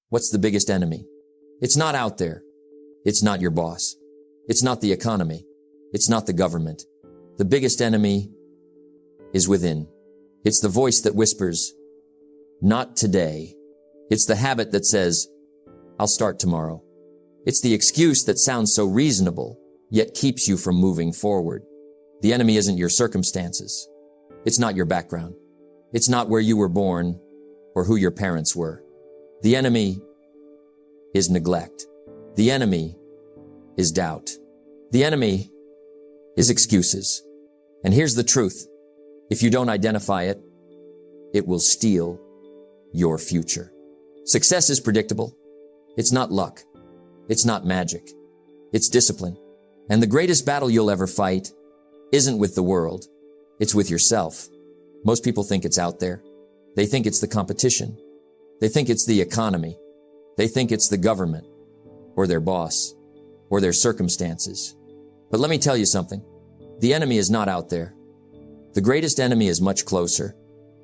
What's the biggest enemy? It's not out there. It's not your boss. It's not the economy. It's not the government. The biggest enemy is within. It's the voice that whispers, "Not today." It's the habit that says, "I'll start tomorrow." It's the excuse that sounds so reasonable, yet keeps you from moving forward. The enemy isn't your circumstances. It's not your background. It's not where you were born or who your parents were. The enemy is neglect. The enemy is doubt. The enemy is excuses. And here's the truth. If you don't identify it, it will steal your future. Success is predictable. It's not luck. It's not magic. It's discipline. And the greatest battle you'll ever fight isn't with the world. It's with yourself. Most people think it's out there. They think it's the competition. They think it's the economy. They think it's the government or their boss or their circumstances. But let me tell you something. The enemy is not out there. The greatest enemy is much closer.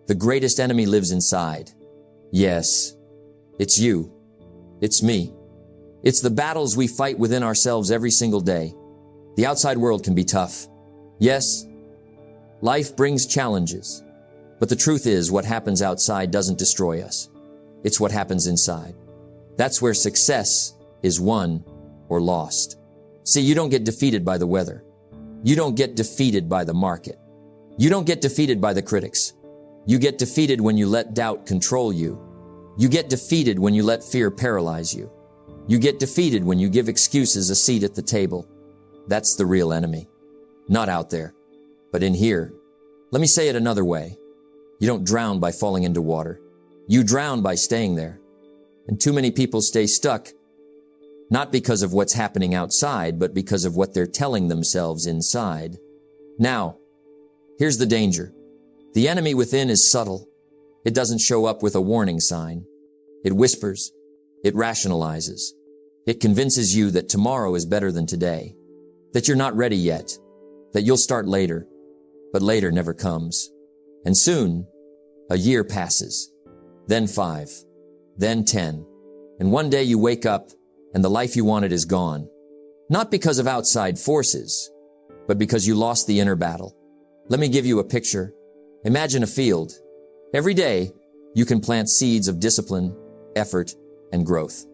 The greatest enemy lives inside. Yes, it's you. It's me. It's the battles we fight within ourselves every single day. The outside world can be tough. Yes, life brings challenges. But the truth is, what happens outside doesn't destroy us. It's what happens inside. That's where success is won or lost. See, you don't get defeated by the weather. You don't get defeated by the market. You don't get defeated by the critics. You get defeated when you let doubt control you. You get defeated when you let fear paralyze you. You get defeated when you give excuses a seat at the table. That's the real enemy. Not out there, but in here. Let me say it another way. You don't drown by falling into water. You drown by staying there. And too many people stay stuck, not because of what's happening outside, but because of what they're telling themselves inside. Now, here's the danger. The enemy within is subtle. It doesn't show up with a warning sign. It whispers. It rationalizes. It convinces you that tomorrow is better than today, that you're not ready yet, that you'll start later, but later never comes. And soon, a year passes, then 5, then 10, and one day you wake up and the life you wanted is gone. Not because of outside forces, but because you lost the inner battle. Let me give you a picture. Imagine a field. Every day, you can plant seeds of discipline, effort, and growth.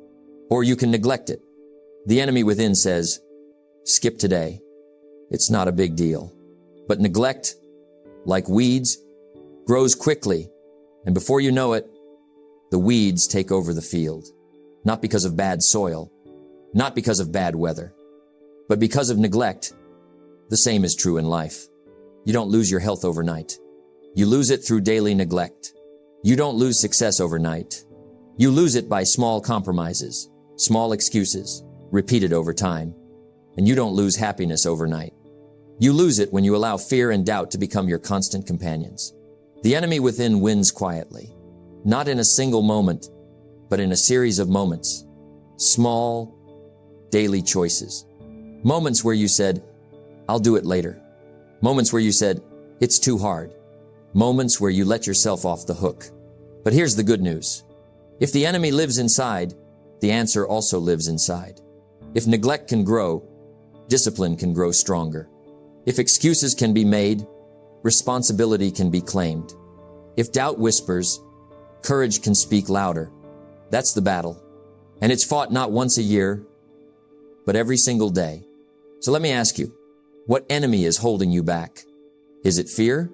Or you can neglect it. The enemy within says, skip today. It's not a big deal. But neglect, like weeds, grows quickly. And before you know it, the weeds take over the field. Not because of bad soil, not because of bad weather, but because of neglect. The same is true in life. You don't lose your health overnight. You lose it through daily neglect. You don't lose success overnight. You lose it by small compromises, small excuses, repeated over time. And you don't lose happiness overnight. You lose it when you allow fear and doubt to become your constant companions. The enemy within wins quietly, not in a single moment, but in a series of moments. Small, daily choices. Moments where you said, I'll do it later. Moments where you said, it's too hard. Moments where you let yourself off the hook. But here's the good news. If the enemy lives inside, the answer also lives inside. If neglect can grow, discipline can grow stronger. If excuses can be made, responsibility can be claimed. If doubt whispers, courage can speak louder. That's the battle. And it's fought not once a year, but every single day. So let me ask you, what enemy is holding you back? Is it fear?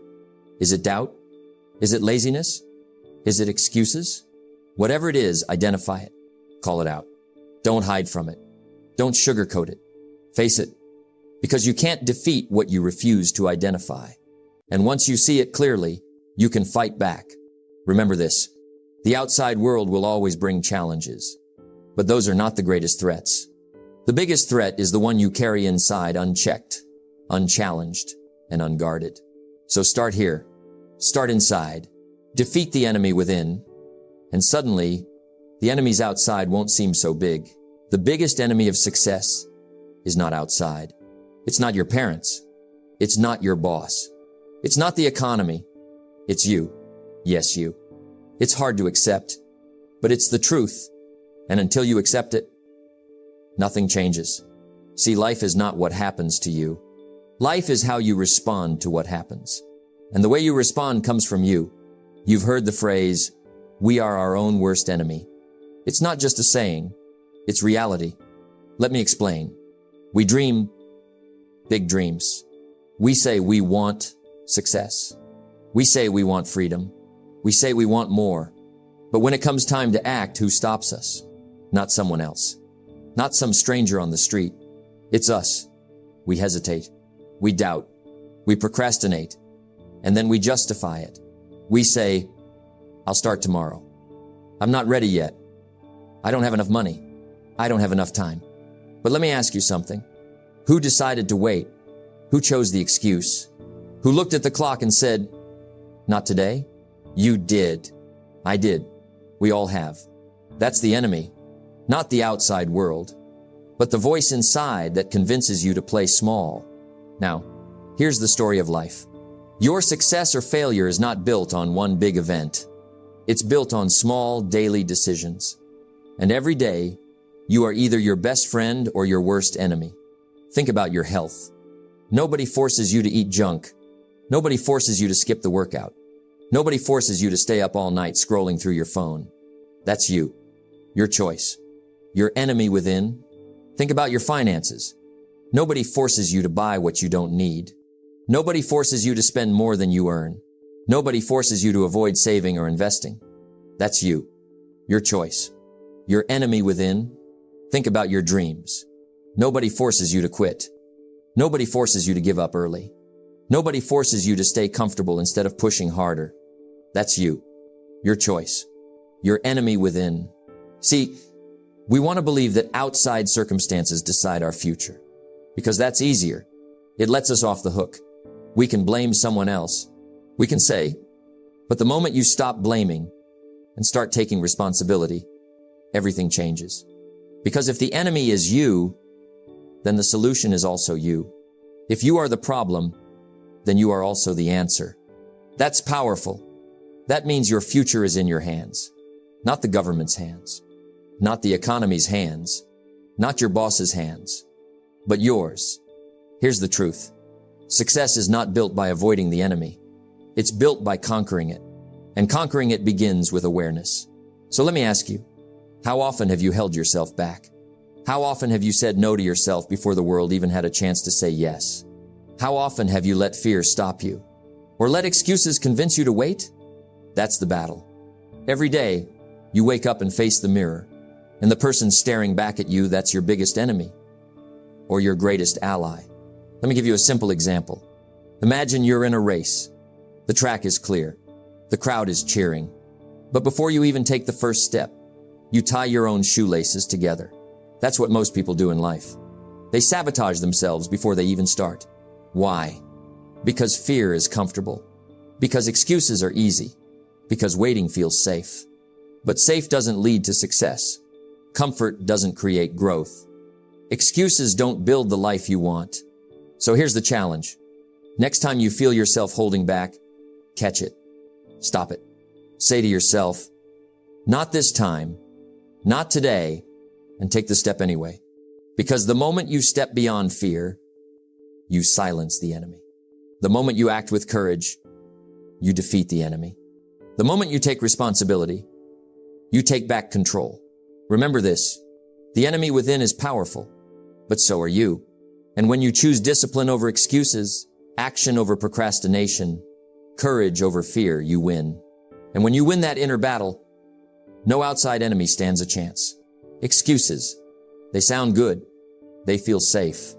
Is it doubt? Is it laziness? Is it excuses? Whatever it is, identify it. Call it out. Don't hide from it. Don't sugarcoat it. Face it. Because you can't defeat what you refuse to identify. And once you see it clearly, you can fight back. Remember this. The outside world will always bring challenges. But those are not the greatest threats. The biggest threat is the one you carry inside unchecked, unchallenged, and unguarded. So start here. Start inside. Defeat the enemy within. And suddenly, the enemies outside won't seem so big. The biggest enemy of success is not outside. It's not your parents. It's not your boss. It's not the economy. It's you. Yes, you. It's hard to accept. but it's the truth. And until you accept it, nothing changes. See, life is not what happens to you. Life is how you respond to what happens. And the way you respond comes from you. You've heard the phrase, "We are our own worst enemy." It's not just a saying, it's reality. Let me explain. We dream big dreams. We say we want success. We say we want freedom. We say we want more. But when it comes time to act, who stops us? Not someone else. Not some stranger on the street. It's us. We hesitate. We doubt. We procrastinate. And then we justify it. We say, "I'll start tomorrow. I'm not ready yet. I don't have enough money. I don't have enough time." But let me ask you something. Who decided to wait? Who chose the excuse? Who looked at the clock and said, "Not today"? You did. I did. We all have. That's the enemy, not the outside world, but the voice inside that convinces you to play small. Now, here's the story of life. Your success or failure is not built on one big event. It's built on small daily decisions. And every day, you are either your best friend or your worst enemy. Think about your health. Nobody forces you to eat junk. Nobody forces you to skip the workout. Nobody forces you to stay up all night scrolling through your phone. That's you. Your choice. Your enemy within. Think about your finances. Nobody forces you to buy what you don't need. Nobody forces you to spend more than you earn. Nobody forces you to avoid saving or investing. That's you. Your choice. Your enemy within. Think about your dreams. Nobody forces you to quit. Nobody forces you to give up early. Nobody forces you to stay comfortable instead of pushing harder. That's you. Your choice. Your enemy within. See, we want to believe that outside circumstances decide our future, because that's easier. It lets us off the hook. We can blame someone else. We can say, but the moment you stop blaming and start taking responsibility, everything changes. Because if the enemy is you, then the solution is also you. If you are the problem, then you are also the answer. That's powerful. That means your future is in your hands, not the government's hands, not the economy's hands, not your boss's hands, but yours. Here's the truth. Success is not built by avoiding the enemy. It's built by conquering it. And conquering it begins with awareness. So let me ask you, how often have you held yourself back? How often have you said no to yourself before the world even had a chance to say yes? How often have you let fear stop you? Or let excuses convince you to wait? That's the battle. Every day, you wake up and face the mirror, and the person staring back at you, that's your biggest enemy or your greatest ally. Let me give you a simple example. Imagine you're in a race. The track is clear. The crowd is cheering. But before you even take the first step, you tie your own shoelaces together. That's what most people do in life. They sabotage themselves before they even start. Why? Because fear is comfortable. Because excuses are easy. Because waiting feels safe. But safe doesn't lead to success. Comfort doesn't create growth. Excuses don't build the life you want. So here's the challenge. Next time you feel yourself holding back, catch it. Stop it. Say to yourself, not this time, not today, and take the step anyway. Because the moment you step beyond fear, you silence the enemy. The moment you act with courage, you defeat the enemy. The moment you take responsibility, you take back control. Remember this, the enemy within is powerful, but so are you. And when you choose discipline over excuses, action over procrastination, courage over fear, you win. And when you win that inner battle, no outside enemy stands a chance. Excuses, they sound good, they feel safe,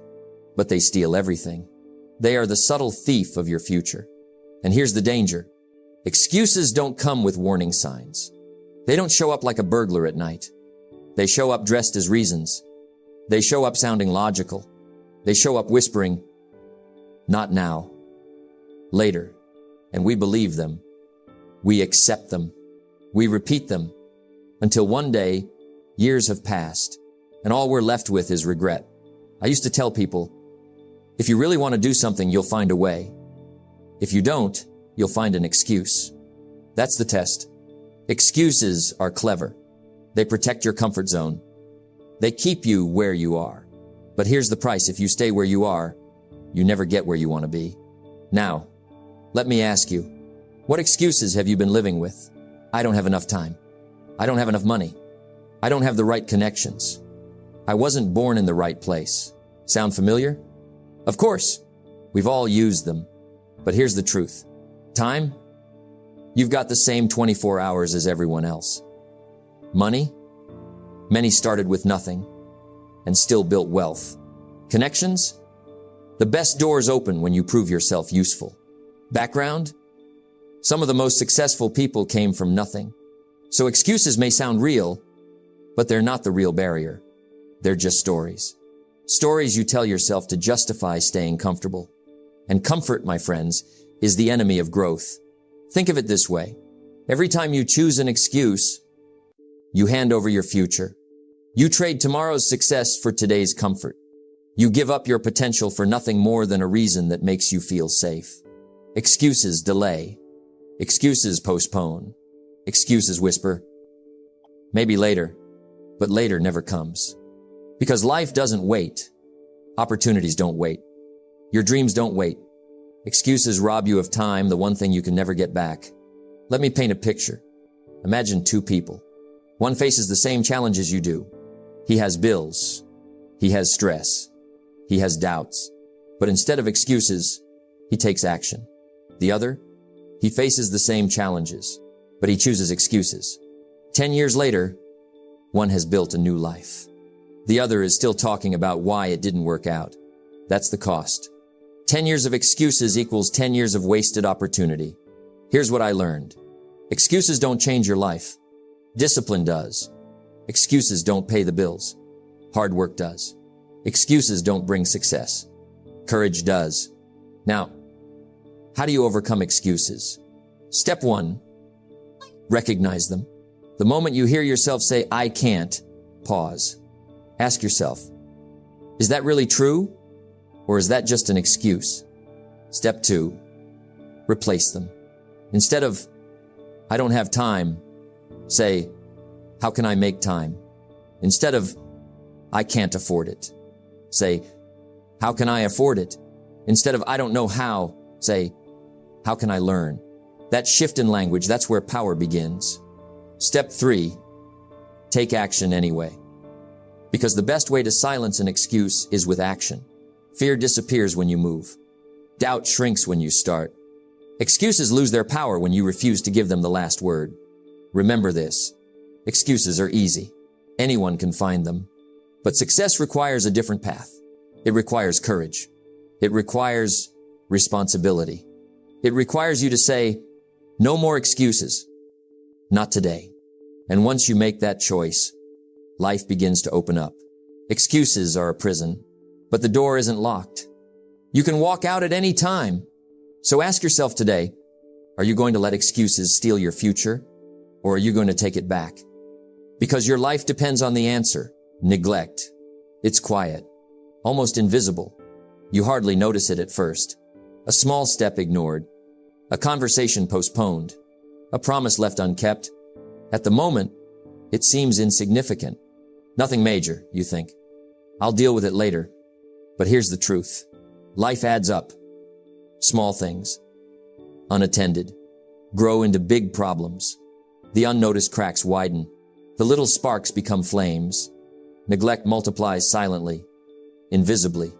but they steal everything. They are the subtle thief of your future. And here's the danger. Excuses don't come with warning signs. They don't show up like a burglar at night. They show up dressed as reasons. They show up sounding logical. They show up whispering, not now, later. And we believe them. We accept them. We repeat them until one day, years have passed, and all we're left with is regret. I used to tell people, if you really want to do something, you'll find a way. If you don't, you'll find an excuse. That's the test. Excuses are clever. They protect your comfort zone. They keep you where you are. But here's the price. If you stay where you are, you never get where you want to be. Now, let me ask you, what excuses have you been living with? I don't have enough time. I don't have enough money. I don't have the right connections. I wasn't born in the right place. Sound familiar? Of course, we've all used them. But here's the truth. Time? You've got the same 24 hours as everyone else. Money? Many started with nothing and still built wealth. Connections? The best doors open when you prove yourself useful. Background? Some of the most successful people came from nothing. So excuses may sound real, but they're not the real barrier. They're just stories. Stories you tell yourself to justify staying comfortable. And comfort, my friends, is the enemy of growth. Think of it this way. Every time you choose an excuse, you hand over your future. You trade tomorrow's success for today's comfort. You give up your potential for nothing more than a reason that makes you feel safe. Excuses delay. Excuses postpone. Excuses whisper. Maybe later, but later never comes. Because life doesn't wait. Opportunities don't wait. Your dreams don't wait. Excuses rob you of time, the one thing you can never get back. Let me paint a picture. Imagine two people. One faces the same challenges you do. He has bills. He has stress. He has doubts. But instead of excuses, he takes action. The other, he faces the same challenges, but he chooses excuses. 10 years later, one has built a new life. The other is still talking about why it didn't work out. That's the cost. 10 years of excuses equals 10 years of wasted opportunity. Here's what I learned. Excuses don't change your life. Discipline does. Excuses don't pay the bills. Hard work does. Excuses don't bring success. Courage does. Now, how do you overcome excuses? Step 1, recognize them. The moment you hear yourself say, I can't, pause. Ask yourself, is that really true? Or is that just an excuse? Step 2, replace them. Instead of, I don't have time, say, how can I make time? Instead of, I can't afford it, say, how can I afford it? Instead of, I don't know how, say, how can I learn? That shift in language, that's where power begins. Step 3, take action anyway. Because the best way to silence an excuse is with action. Fear disappears when you move. Doubt shrinks when you start. Excuses lose their power when you refuse to give them the last word. Remember this. Excuses are easy. Anyone can find them. But success requires a different path. It requires courage. It requires responsibility. It requires you to say, no more excuses. Not today. And once you make that choice, life begins to open up. Excuses are a prison, but the door isn't locked. You can walk out at any time. So ask yourself today, are you going to let excuses steal your future, or are you going to take it back? Because your life depends on the answer. Neglect. It's quiet, almost invisible. You hardly notice it at first. A small step ignored. A conversation postponed. A promise left unkept. At the moment, it seems insignificant. Nothing major, you think. I'll deal with it later. But here's the truth. Life adds up. Small things, unattended, grow into big problems. The unnoticed cracks widen. The little sparks become flames. Neglect multiplies silently, invisibly,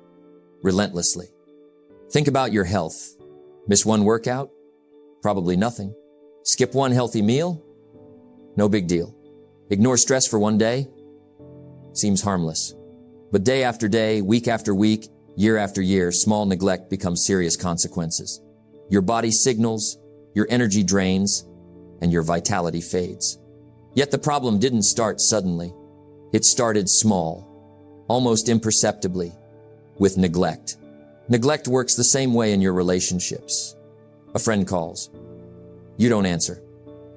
relentlessly. Think about your health. Miss one workout? Probably nothing. Skip one healthy meal? No big deal. Ignore stress for one day? Seems harmless. But day after day, week after week, year after year, small neglect becomes serious consequences. Your body signals, your energy drains, and your vitality fades. Yet the problem didn't start suddenly. It started small, almost imperceptibly, with neglect. Neglect works the same way in your relationships. A friend calls. You don't answer.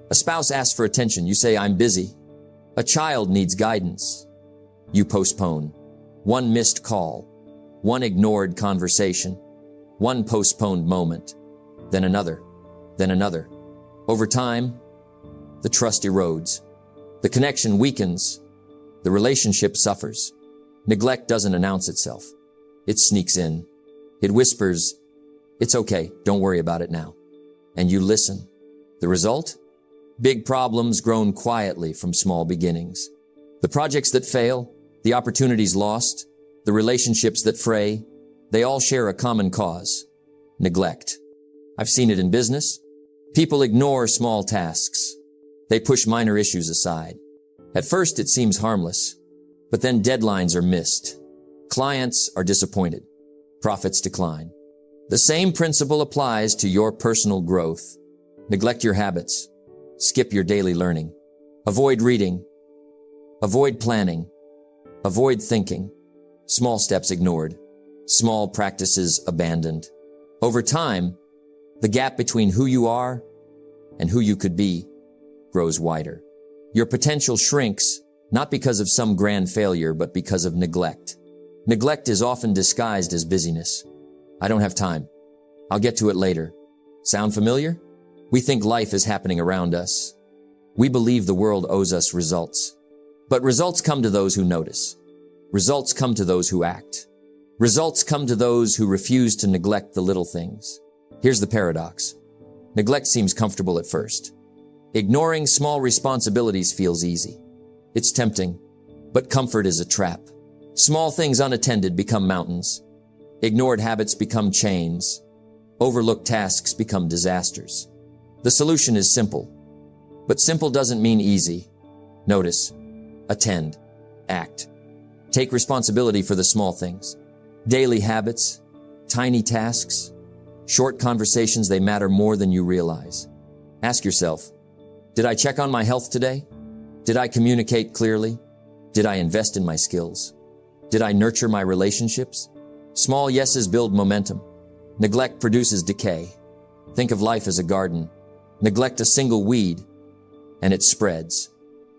A spouse asks for attention. You say, I'm busy. A child needs guidance. You postpone. One missed call. One ignored conversation. One postponed moment. Then another. Then another. Over time, the trust erodes. The connection weakens. The relationship suffers. Neglect doesn't announce itself. It sneaks in. It whispers, "It's okay, don't worry about it now." And you listen. The result? Big problems grown quietly from small beginnings. The projects that fail, the opportunities lost, the relationships that fray, they all share a common cause: neglect. I've seen it in business. People ignore small tasks. They push minor issues aside. At first, it seems harmless, but then deadlines are missed. Clients are disappointed. Profits decline. The same principle applies to your personal growth. Neglect your habits. Skip your daily learning. Avoid reading. Avoid planning. Avoid thinking. Small steps ignored. Small practices abandoned. Over time, the gap between who you are and who you could be grows wider. Your potential shrinks, not because of some grand failure, but because of neglect. Neglect is often disguised as busyness. I don't have time. I'll get to it later. Sound familiar? We think life is happening around us. We believe the world owes us results. But results come to those who notice. Results come to those who act. Results come to those who refuse to neglect the little things. Here's the paradox. Neglect seems comfortable at first. Ignoring small responsibilities feels easy. It's tempting, but comfort is a trap. Small things unattended become mountains. Ignored habits become chains. Overlooked tasks become disasters. The solution is simple, but simple doesn't mean easy. Notice, attend, act. Take responsibility for the small things. Daily habits, tiny tasks, short conversations, they matter more than you realize. Ask yourself, did I check on my health today? Did I communicate clearly? Did I invest in my skills? Did I nurture my relationships? Small yeses build momentum. Neglect produces decay. Think of life as a garden. Neglect a single weed, and it spreads.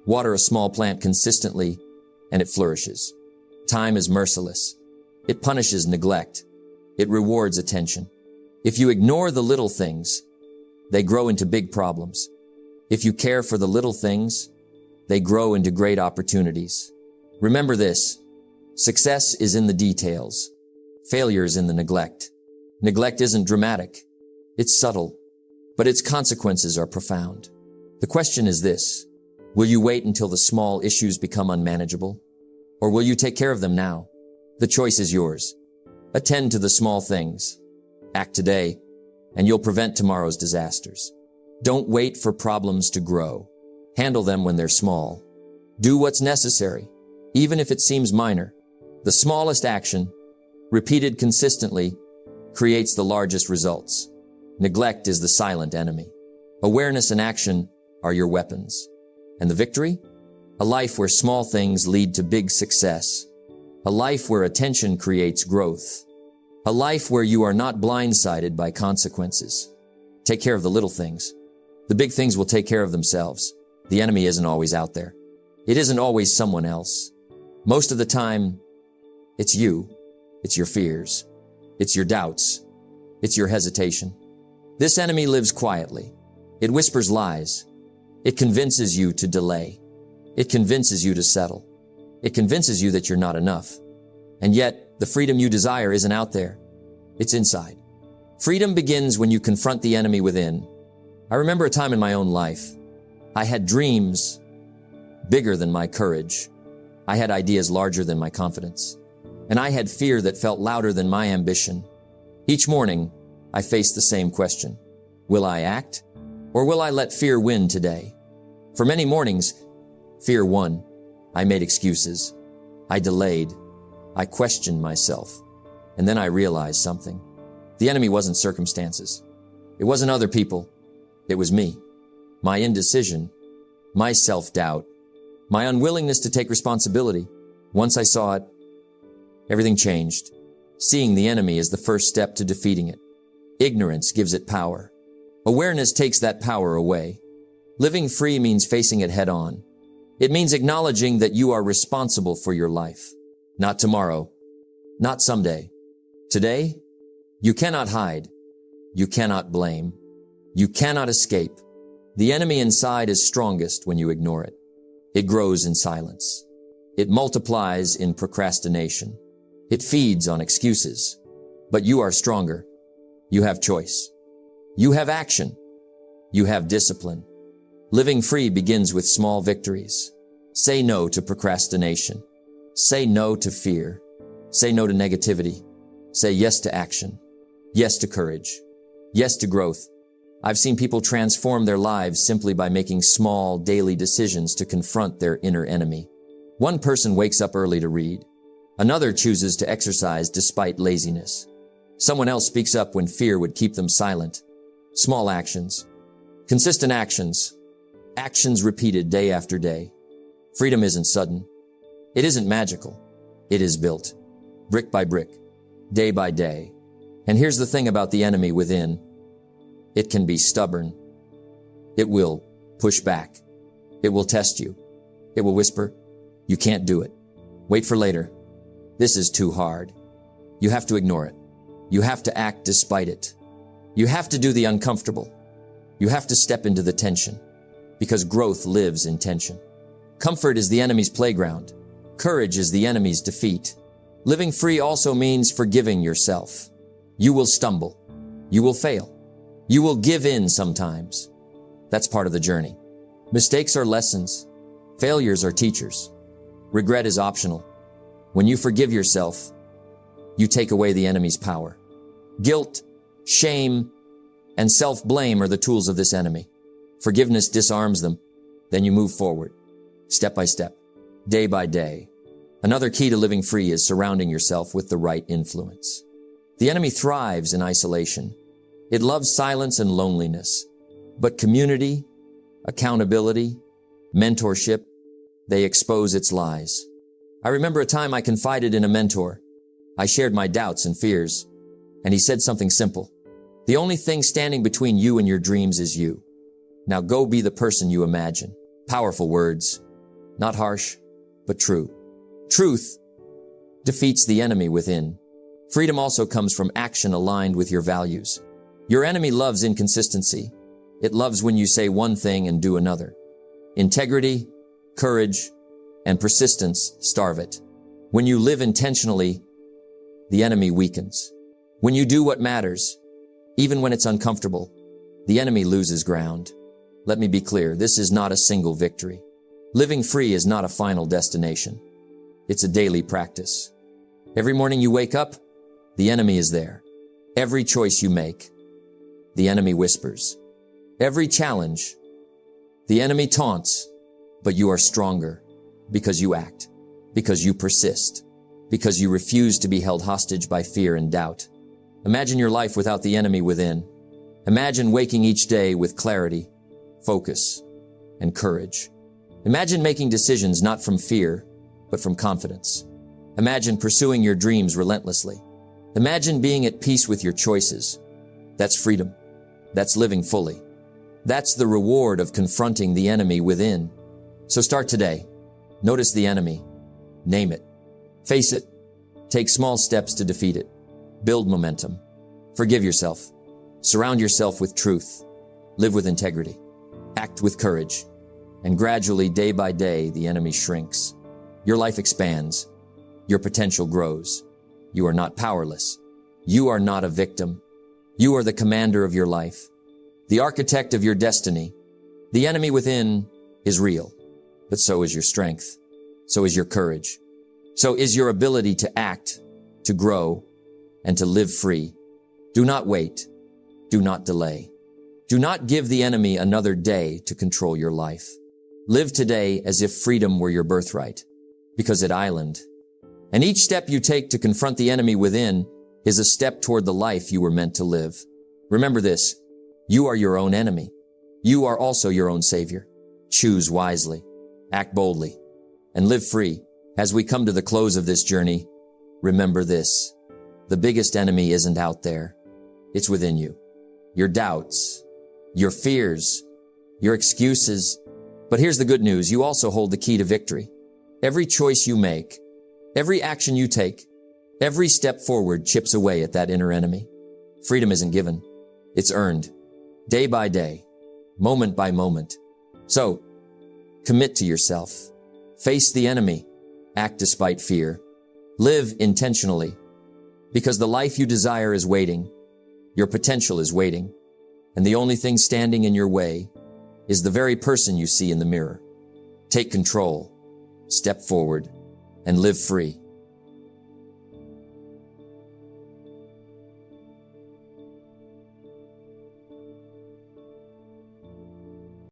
Water a small plant consistently, and it flourishes. Time is merciless. It punishes neglect. It rewards attention. If you ignore the little things, they grow into big problems. If you care for the little things, they grow into great opportunities. Remember this: success is in the details. Failure is in the neglect. Neglect isn't dramatic. It's subtle, but its consequences are profound. The question is this: will you wait until the small issues become unmanageable? Or will you take care of them now? The choice is yours. Attend to the small things. Act today, and you'll prevent tomorrow's disasters. Don't wait for problems to grow. Handle them when they're small. Do what's necessary, even if it seems minor. The smallest action, repeated consistently, creates the largest results. Neglect is the silent enemy. Awareness and action are your weapons. And the victory? A life where small things lead to big success. A life where attention creates growth. A life where you are not blindsided by consequences. Take care of the little things. The big things will take care of themselves. The enemy isn't always out there. It isn't always someone else. Most of the time, it's you. It's your fears. It's your doubts. It's your hesitation. This enemy lives quietly. It whispers lies. It convinces you to delay. It convinces you to settle. It convinces you that you're not enough. And yet, the freedom you desire isn't out there. It's inside. Freedom begins when you confront the enemy within. I remember a time in my own life. I had dreams bigger than my courage. I had ideas larger than my confidence. And I had fear that felt louder than my ambition. Each morning, I faced the same question. Will I act? Or will I let fear win today? For many mornings, fear won. I made excuses. I delayed. I questioned myself. And then I realized something. The enemy wasn't circumstances. It wasn't other people. It was me. My indecision. My self-doubt. My unwillingness to take responsibility. Once I saw it, everything changed. Seeing the enemy is the first step to defeating it. Ignorance gives it power. Awareness takes that power away. Living free means facing it head on. It means acknowledging that you are responsible for your life. Not tomorrow. Not someday. Today, you cannot hide. You cannot blame. You cannot escape. The enemy inside is strongest when you ignore it. It grows in silence. It multiplies in procrastination. It feeds on excuses. But you are stronger. You have choice. You have action. You have discipline. Living free begins with small victories. Say no to procrastination. Say no to fear. Say no to negativity. Say yes to action. Yes to courage. Yes to growth. I've seen people transform their lives simply by making small, daily decisions to confront their inner enemy. One person wakes up early to read. Another chooses to exercise despite laziness. Someone else speaks up when fear would keep them silent. Small actions. Consistent actions. Actions repeated day after day. Freedom isn't sudden. It isn't magical. It is built. Brick by brick. Day by day. And here's the thing about the enemy within. It can be stubborn. It will push back. It will test you. It will whisper, "You can't do it. Wait for later. This is too hard." You have to ignore it. You have to act despite it. You have to do the uncomfortable. You have to step into the tension, because growth lives in tension. Comfort is the enemy's playground. Courage is the enemy's defeat. Living free also means forgiving yourself. You will stumble. You will fail. You will give in sometimes. That's part of the journey. Mistakes are lessons. Failures are teachers. Regret is optional. When you forgive yourself, you take away the enemy's power. Guilt, shame, and self-blame are the tools of this enemy. Forgiveness disarms them. Then you move forward, step by step, day by day. Another key to living free is surrounding yourself with the right influence. The enemy thrives in isolation. It loves silence and loneliness. But community, accountability, mentorship, they expose its lies. I remember a time I confided in a mentor. I shared my doubts and fears, and he said something simple. The only thing standing between you and your dreams is you. Now go be the person you imagine. Powerful words, not harsh, but true. Truth defeats the enemy within. Freedom also comes from action aligned with your values. Your enemy loves inconsistency. It loves when you say one thing and do another. Integrity, courage, and persistence starve it. When you live intentionally, the enemy weakens. When you do what matters, even when it's uncomfortable, the enemy loses ground. Let me be clear, this is not a single victory. Living free is not a final destination. It's a daily practice. Every morning you wake up, the enemy is there. Every choice you make, the enemy whispers. Every challenge, the enemy taunts, but you are stronger because you act, because you persist, because you refuse to be held hostage by fear and doubt. Imagine your life without the enemy within. Imagine waking each day with clarity, focus, and courage. Imagine making decisions not from fear, but from confidence. Imagine pursuing your dreams relentlessly. Imagine being at peace with your choices. That's freedom. That's living fully. That's the reward of confronting the enemy within. So start today. Notice the enemy. Name it. Face it. Take small steps to defeat it. Build momentum. Forgive yourself. Surround yourself with truth. Live with integrity. Act with courage. And gradually, day by day, the enemy shrinks. Your life expands. Your potential grows. You are not powerless. You are not a victim. You are the commander of your life, the architect of your destiny. The enemy within is real, but so is your strength. So is your courage. So is your ability to act, to grow, and to live free. Do not wait. Do not delay. Do not give the enemy another day to control your life. Live today as if freedom were your birthright, because at Island. And each step you take to confront the enemy within is a step toward the life you were meant to live. Remember this, you are your own enemy. You are also your own savior. Choose wisely, act boldly, and live free. As we come to the close of this journey, remember this, the biggest enemy isn't out there. It's within you. Your doubts, your fears, your excuses. But here's the good news, you also hold the key to victory. Every choice you make, every action you take, every step forward chips away at that inner enemy. Freedom isn't given. It's earned. Day by day. Moment by moment. So, Commit to yourself. Face the enemy. Act despite fear. Live intentionally. Because the life you desire is waiting. Your potential is waiting. And the only thing standing in your way is the very person you see in the mirror. Take control. Step forward and live free.